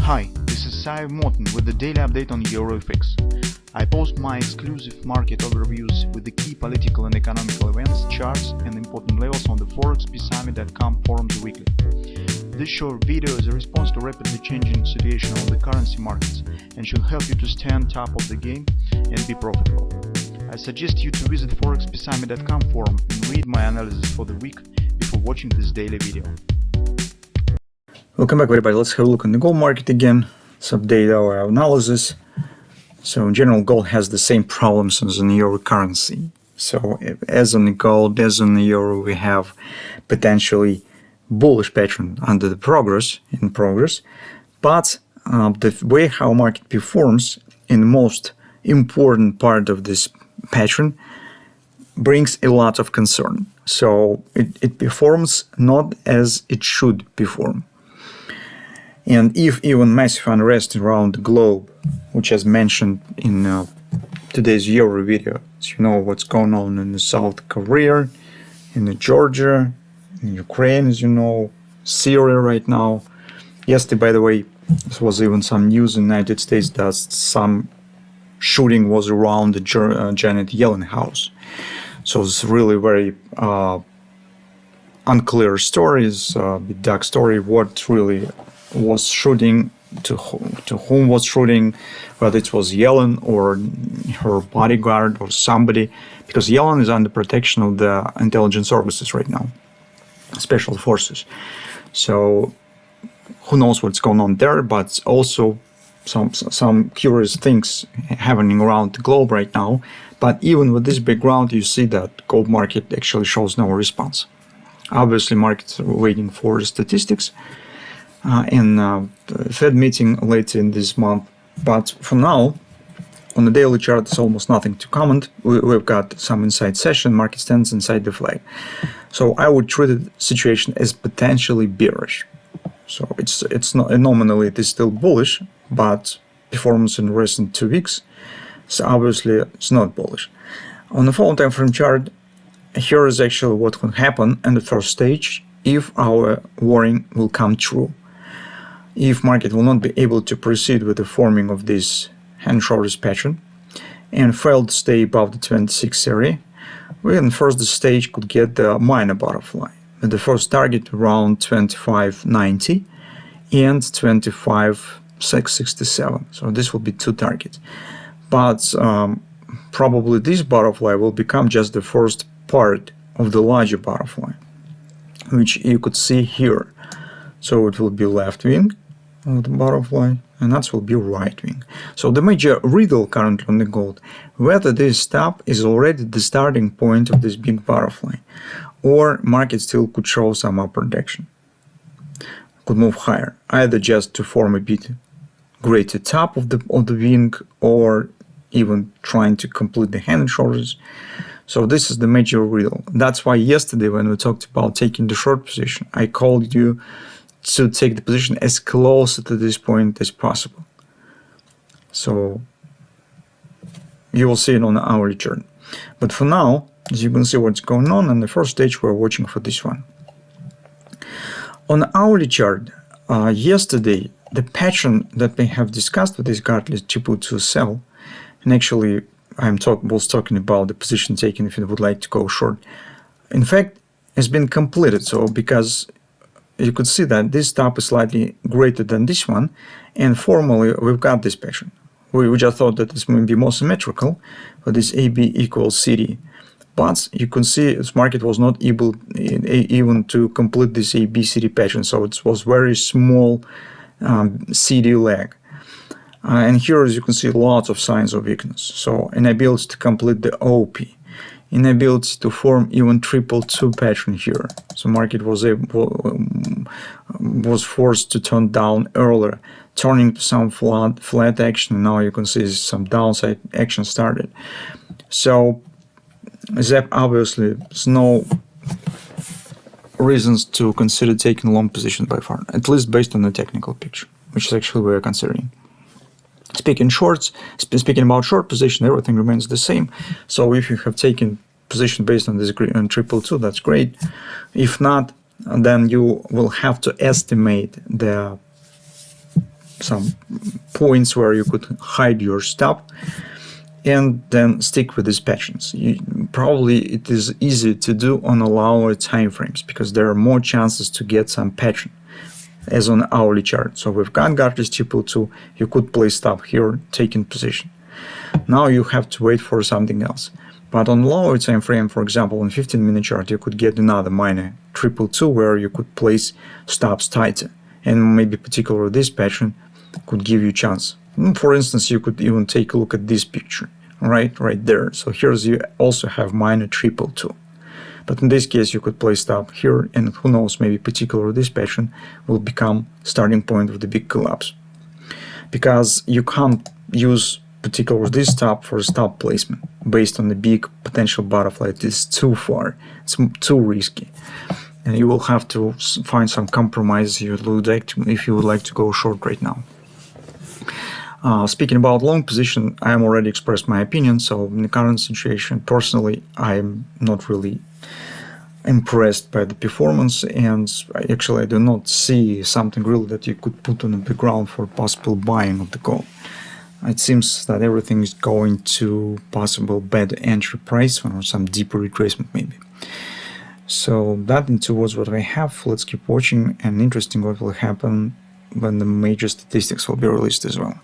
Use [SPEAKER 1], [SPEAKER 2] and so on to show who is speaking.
[SPEAKER 1] Hi, this is Sive Morten with the daily update on EuroFX. I post my exclusive market overviews with the key political and economical events, charts and important levels on the ForexPeaceArmy.com forums weekly. This short video is a response to rapidly changing situation on the currency markets and should help you to stay on top of the game and be profitable. I suggest you to visit ForexPeaceArmy.com forum and read my analysis for the week before watching this daily video.
[SPEAKER 2] Welcome back, everybody. Let's have a look on the gold market again. Let's update our analysis. So in general, gold has the same problems as in the euro currency. So as on the gold, as on the euro, we have potentially bullish pattern under the progress, but the way how market performs in the most important part of this pattern brings a lot of concern. So it performs not as it should perform. And if even massive unrest around the globe, which is mentioned in today's Euro video, so you know what's going on in the South Korea, in Georgia, in Ukraine, as you know, Syria right now. Yesterday, by the way, there was even some news in the United States that some shooting was around the Janet Yellen house. So it's really very unclear stories, the dark story, what really was shooting, to whom was shooting, whether it was Yellen or her bodyguard or somebody, because Yellen is under protection of the intelligence services right now, special forces. So who knows what's going on there, but also some curious things happening around the globe right now. But even with this background, you see that gold market actually shows no response. Obviously, markets are waiting for statistics in Fed meeting later in this month. But for now, on the daily chart, there's almost nothing to comment. We've got some inside session, market stands inside the flag. So I would treat the situation as potentially bearish. So it's not nominally it is still bullish, but performance in recent 2 weeks, so obviously it's not bullish. On the full time frame chart, here is actually what will happen in the first stage if our worrying will come true. If market will not be able to proceed with the forming of this hand shoulders pattern and fail to stay above the 26 area, we in first stage could get the minor butterfly with the first target around 25.90 and 25.667. So this will be two targets. But probably this butterfly will become just the first part of the larger butterfly, which you could see here. So it will be left wing of the butterfly, and that will be right wing. So the major riddle currently on the gold, whether this top is already the starting point of this big butterfly, or market still could show some upper direction, could move higher, either just to form a bit greater top of the wing, or even trying to complete the hand and shoulders. So this is the major riddle. That's why yesterday when we talked about taking the short position, I called you to take the position as close to this point as possible. So you will see it on the hourly chart. But for now, as you can see what's going on, in the first stage we're watching for this one. On the hourly chart, yesterday, the pattern that we have discussed with this catalyst 222 sell, and actually was talking about the position taken if you would like to go short, in fact, has been completed. So because you could see that this top is slightly greater than this one, and formally we've got this pattern. We just thought that this may be more symmetrical, but this AB equals CD. But you can see this market was not able even to complete this ABCD pattern, so it was very small CD leg. And here, as you can see, lots of signs of weakness. So inability to complete the OP, inability to form even 222 pattern here. So market was forced to turn down earlier, turning to some flat action. Now you can see some downside action started. So there obviously is no reasons to consider taking long position by far, at least based on the technical picture, which is actually we are considering. Speaking about short position, everything remains the same. So if you have taken position based on this 222, that's great. If not, then you will have to estimate the some points where you could hide your stop and then stick with these patterns. Probably it is easier to do on a lower time frames because there are more chances to get some pattern as on hourly chart. So with Vanguard triple 2, you could place stop here, taking position. Now you have to wait for something else. But on lower time frame, for example, on 15-minute chart, you could get another minor triple 2 where you could place stops tighter. And maybe particularly this pattern could give you a chance. For instance, you could even take a look at this picture, right there. So here's you also have minor triple 2. But in this case, you could place stop here, and who knows, maybe particularly this pattern will become starting point of the big collapse. Because you can't use particularly this stop for stop placement based on the big potential butterfly. It is too far, it's too risky, and you will have to find some compromise if you would like to go short right now. Speaking about long position, I am already expressed my opinion. So in the current situation, personally, I'm not really impressed by the performance, and I do not see something real that you could put on the background for possible buying of the call. It seems that everything is going to possible better entry price or some deeper retracement maybe. So that towards what I have. Let's keep watching, and interesting what will happen when the major statistics will be released as well.